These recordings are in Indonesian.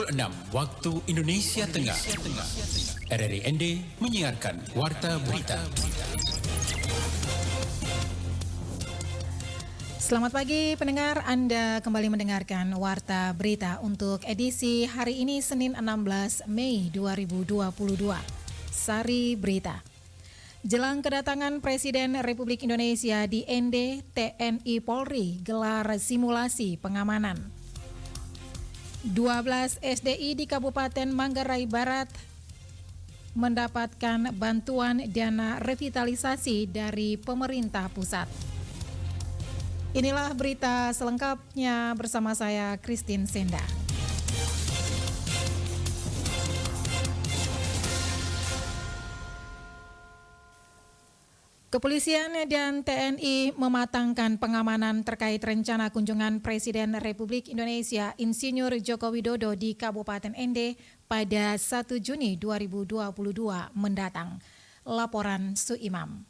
pukul 6 waktu Indonesia Tengah. RRI ND menyiarkan Warta Berita. Selamat pagi pendengar, Anda kembali mendengarkan Warta Berita untuk edisi hari ini Senin 16 Mei 2022. Sari Berita. Jelang kedatangan Presiden Republik Indonesia di ND, TNI Polri gelar simulasi pengamanan. 12 SDI di Kabupaten Manggarai Barat mendapatkan bantuan dana revitalisasi dari pemerintah pusat. Inilah berita selengkapnya bersama saya, Christine Senda. Kepolisian dan TNI mematangkan pengamanan terkait rencana kunjungan Presiden Republik Indonesia Insinyur Joko Widodo di Kabupaten ND pada 1 Juni 2022 mendatang. Laporan Suimam.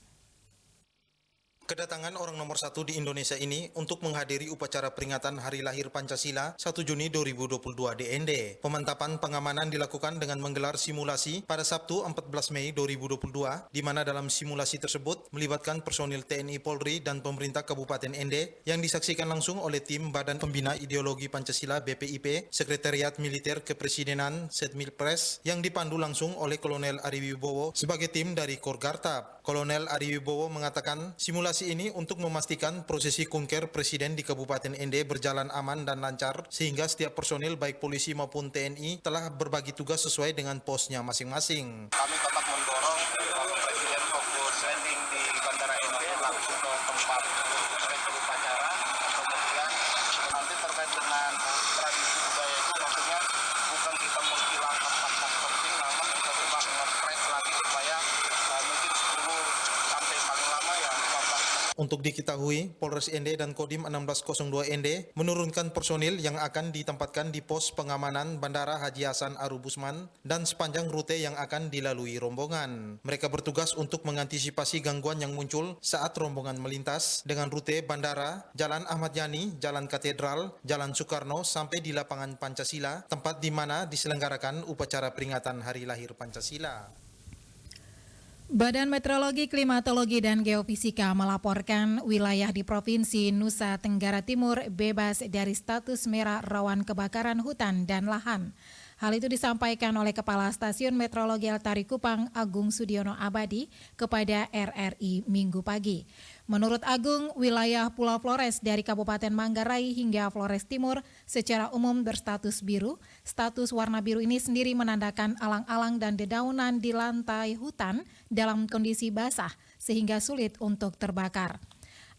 Kedatangan orang nomor 1 di Indonesia ini untuk menghadiri upacara peringatan Hari Lahir Pancasila 1 Juni 2022 di ND. Pemantapan pengamanan dilakukan dengan menggelar simulasi pada Sabtu 14 Mei 2022, di mana dalam simulasi tersebut melibatkan personil TNI Polri dan pemerintah Kabupaten ND yang disaksikan langsung oleh tim Badan Pembina Ideologi Pancasila BPIP, Sekretariat Militer Kepresidenan Setmilpres yang dipandu langsung oleh Kolonel Ari Wibowo sebagai tim dari Korgartab. Kolonel Ari Wibowo mengatakan simulasi ini untuk memastikan prosesi kunker Presiden di Kabupaten ND berjalan aman dan lancar sehingga setiap personil baik polisi maupun TNI telah berbagi tugas sesuai dengan posnya masing-masing. Kami tetap mendorong Presiden fokus landing di Bandara ND langsung ke tempat upacara. Kemudian nanti terkait dengan tradisi budaya itu maksudnya bukan kita menghilangkan tempat penting, namun kita coba nge-press lagi supaya mungkin 10 sampai paling lama ya 15. Untuk diketahui, Polres ND dan Kodim 1602 ND menurunkan personil yang akan ditempatkan di pos pengamanan Bandara Haji Hasan Arubusman dan sepanjang rute yang akan dilalui rombongan. Mereka bertugas untuk mengantisipasi gangguan yang muncul saat rombongan melintas dengan rute Bandara, Jalan Ahmad Yani, Jalan Katedral, Jalan Soekarno sampai di Lapangan Pancasila, tempat di mana diselenggarakan upacara peringatan Hari Lahir Pancasila. Badan Meteorologi, Klimatologi, dan Geofisika melaporkan wilayah di Provinsi Nusa Tenggara Timur bebas dari status merah rawan kebakaran hutan dan lahan. Hal itu disampaikan oleh Kepala Stasiun Meteorologi Altari Kupang, Agung Sudiono Abadi, kepada RRI Minggu pagi. Menurut Agung, wilayah Pulau Flores dari Kabupaten Manggarai hingga Flores Timur secara umum berstatus biru. Status warna biru ini sendiri menandakan alang-alang dan dedaunan di lantai hutan dalam kondisi basah sehingga sulit untuk terbakar.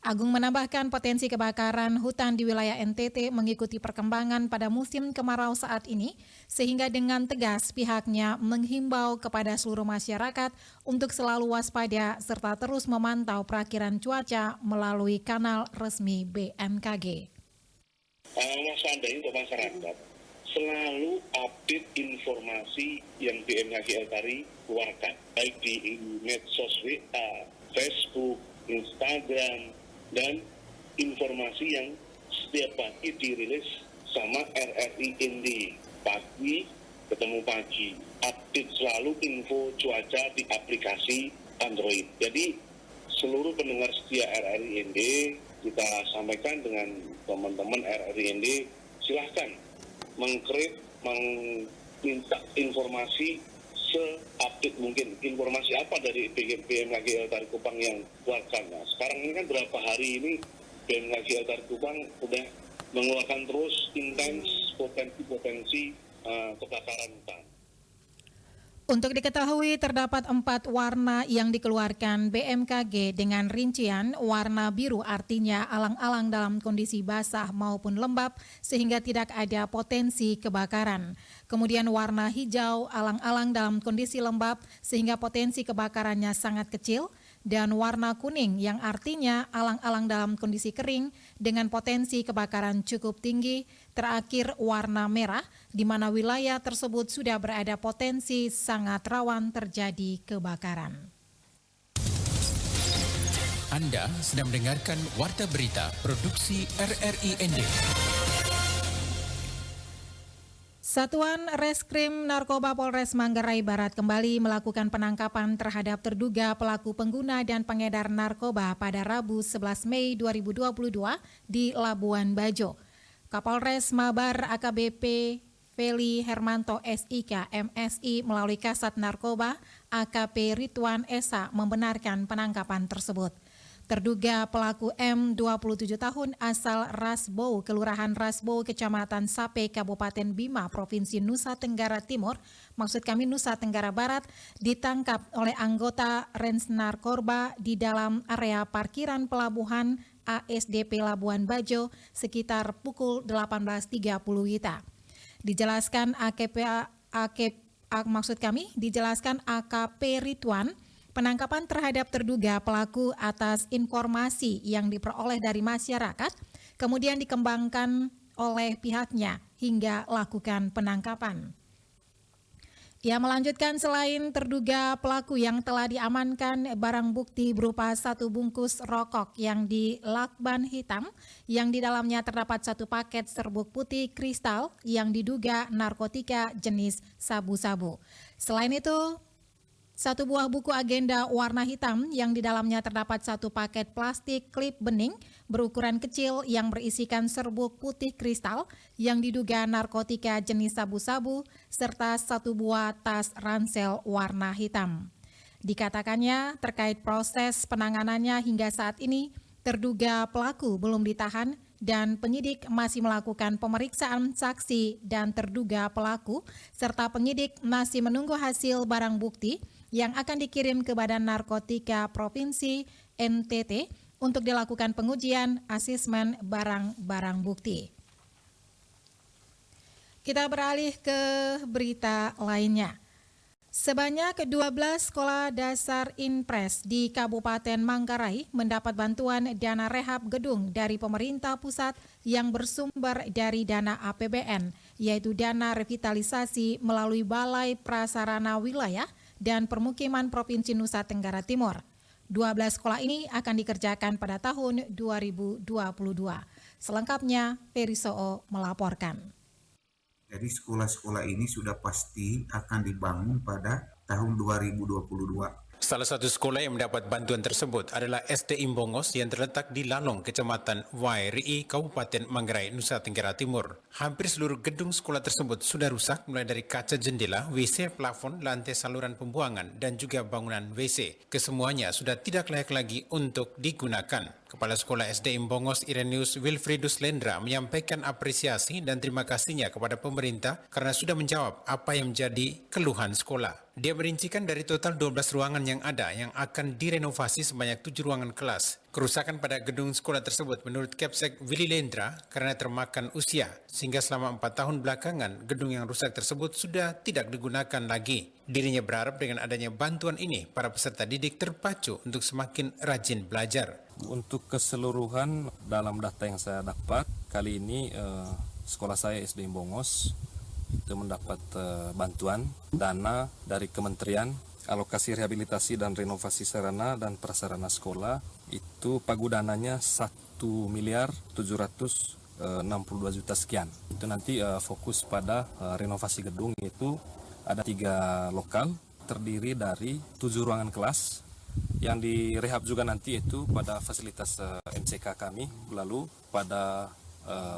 Agung menambahkan potensi kebakaran hutan di wilayah NTT mengikuti perkembangan pada musim kemarau saat ini, sehingga dengan tegas pihaknya menghimbau kepada seluruh masyarakat untuk selalu waspada serta terus memantau perakhiran cuaca melalui kanal resmi BMKG. Seandainya untuk masyarakat selalu update informasi yang BMKG Altari keluarkan, baik di medsos WA, Facebook, Instagram, dan informasi yang setiap pagi dirilis sama RRI ND. Pagi ketemu pagi, update selalu info cuaca di aplikasi Android. Jadi seluruh pendengar setia RRI ND, kita sampaikan dengan teman-teman RRI ND, silahkan meminta informasi se-update mungkin. Informasi apa dari BMKG Altari Kupang yang keluarkan. Nah, sekarang ini kan berapa hari ini BMKG Altari Kupang sudah mengeluarkan terus intens potensi kebakaran hutan. Untuk diketahui, terdapat 4 warna yang dikeluarkan BMKG dengan rincian warna biru artinya alang-alang dalam kondisi basah maupun lembab sehingga tidak ada potensi kebakaran. Kemudian warna hijau alang-alang dalam kondisi lembab sehingga potensi kebakarannya sangat kecil. Dan warna kuning yang artinya alang-alang dalam kondisi kering dengan potensi kebakaran cukup tinggi. Terakhir warna merah di mana wilayah tersebut sudah berada potensi sangat rawan terjadi kebakaran. Anda sedang mendengarkan Warta Berita Produksi RRI ND. Satuan Reskrim Narkoba Polres Manggarai Barat kembali melakukan penangkapan terhadap terduga pelaku pengguna dan pengedar narkoba pada Rabu 11 Mei 2022 di Labuan Bajo. Kapolres Mabar AKBP Feli Hermanto SIK MSI melalui Kasat Narkoba AKP Ridwan Esa membenarkan penangkapan tersebut. Terduga pelaku M, 27 tahun, asal Rasbou, Kelurahan Rasbou, Kecamatan Sape, Kabupaten Bima, Provinsi Nusa Tenggara Timur, Nusa Tenggara Barat, ditangkap oleh anggota Rens Narkoba di dalam area parkiran pelabuhan ASDP Labuan Bajo sekitar pukul 18.30 WITA. Dijelaskan AKP Ridwan, penangkapan terhadap terduga pelaku atas informasi yang diperoleh dari masyarakat, kemudian dikembangkan oleh pihaknya hingga lakukan penangkapan. Ia melanjutkan selain terduga pelaku yang telah diamankan barang bukti berupa 1 bungkus rokok yang di lakban hitam yang di dalamnya terdapat 1 paket serbuk putih kristal yang diduga narkotika jenis sabu-sabu. Selain itu, 1 buah buku agenda warna hitam yang di dalamnya terdapat 1 paket plastik klip bening berukuran kecil yang berisikan serbuk putih kristal yang diduga narkotika jenis sabu-sabu serta 1 buah tas ransel warna hitam. Dikatakannya terkait proses penanganannya hingga saat ini terduga pelaku belum ditahan dan penyidik masih melakukan pemeriksaan saksi dan terduga pelaku serta penyidik masih menunggu hasil barang bukti yang akan dikirim ke Badan Narkotika Provinsi NTT untuk dilakukan pengujian asesmen barang-barang bukti. Kita beralih ke berita lainnya. Sebanyak 12 sekolah dasar Inpres di Kabupaten Manggarai mendapat bantuan dana rehab gedung dari pemerintah pusat yang bersumber dari dana APBN, yaitu dana revitalisasi melalui Balai Prasarana Wilayah dan Permukiman Provinsi Nusa Tenggara Timur. 12 sekolah ini akan dikerjakan pada tahun 2022. Selengkapnya, Ferry Soo melaporkan. Jadi sekolah-sekolah ini sudah pasti akan dibangun pada tahun 2022. Salah satu sekolah yang mendapat bantuan tersebut adalah SD Imbongos yang terletak di Lalong, Kecamatan Wairi, Kabupaten Manggarai, Nusa Tenggara Timur. Hampir seluruh gedung sekolah tersebut sudah rusak mulai dari kaca jendela, WC, plafon, lantai saluran pembuangan, dan juga bangunan WC. Kesemuanya sudah tidak layak lagi untuk digunakan. Kepala Sekolah SD Imbongos Irenius Wilfridus Lendra menyampaikan apresiasi dan terima kasihnya kepada pemerintah karena sudah menjawab apa yang menjadi keluhan sekolah. Dia merincikan dari total 12 ruangan yang ada yang akan direnovasi sebanyak 7 ruangan kelas. Kerusakan pada gedung sekolah tersebut menurut Kapsek Willy Lendra karena termakan usia, sehingga selama 4 tahun belakangan gedung yang rusak tersebut sudah tidak digunakan lagi. Dirinya berharap dengan adanya bantuan ini, para peserta didik terpacu untuk semakin rajin belajar. Untuk keseluruhan dalam data yang saya dapat, kali ini sekolah saya SD Imbongos itu mendapat bantuan dana dari Kementerian Alokasi Rehabilitasi dan Renovasi Sarana dan Prasarana Sekolah. Itu pagudananya 1.762 juta sekian. Itu nanti fokus pada renovasi gedung, itu ada 3 lokal terdiri dari 7 ruangan kelas yang direhab juga nanti itu pada fasilitas MCK kami, lalu pada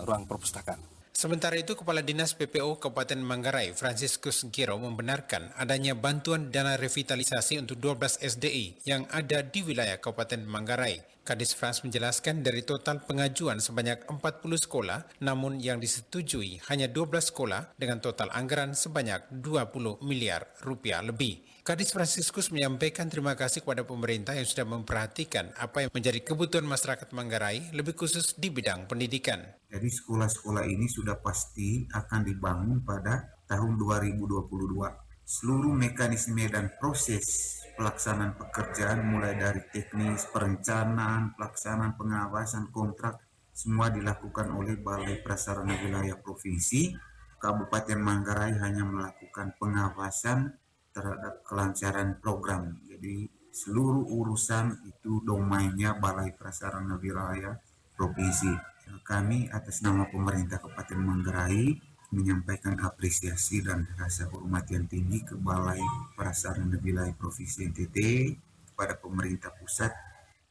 ruang perpustakaan. Sementara itu, Kepala Dinas PPO Kabupaten Manggarai, Franciscus Giro, membenarkan adanya bantuan dana revitalisasi untuk 12 SDI yang ada di wilayah Kabupaten Manggarai. Kadis Frans menjelaskan dari total pengajuan sebanyak 40 sekolah, namun yang disetujui hanya 12 sekolah dengan total anggaran sebanyak 20 miliar rupiah lebih. Kadis Franciscus menyampaikan terima kasih kepada pemerintah yang sudah memperhatikan apa yang menjadi kebutuhan masyarakat Manggarai, lebih khusus di bidang pendidikan. Jadi sekolah-sekolah ini sudah pasti akan dibangun pada tahun 2022. Seluruh mekanisme dan proses pelaksanaan pekerjaan mulai dari teknis, perencanaan, pelaksanaan pengawasan kontrak, semua dilakukan oleh Balai Prasarana Wilayah Provinsi. Kabupaten Manggarai hanya melakukan pengawasan terhadap kelancaran program. Jadi seluruh urusan itu domainnya Balai Prasarana Wilayah Provinsi. Kami atas nama pemerintah Kabupaten Manggarai menyampaikan apresiasi dan rasa hormat yang tinggi ke Balai Prasarana Wilayah Provinsi NTT, kepada pemerintah pusat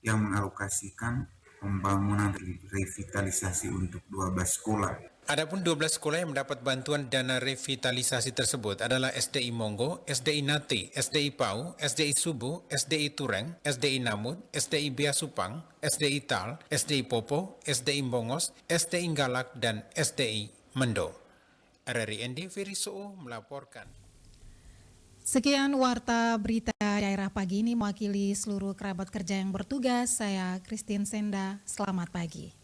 yang mengalokasikan pembangunan revitalisasi untuk 12 sekolah. Adapun 12 sekolah yang mendapat bantuan dana revitalisasi tersebut adalah SDI Monggo, SDI Nati, SDI Pau, SDI Subu, SDI Tureng, SDI Namut, SDI Biasupang, SDI Tal, SDI Popo, SDI Bongos, SDI Galak, dan SDI Mendo. RRI ND Feriso melaporkan. Sekian warta berita daerah pagi ini, mewakili seluruh kerabat kerja yang bertugas. Saya Christine Senda, selamat pagi.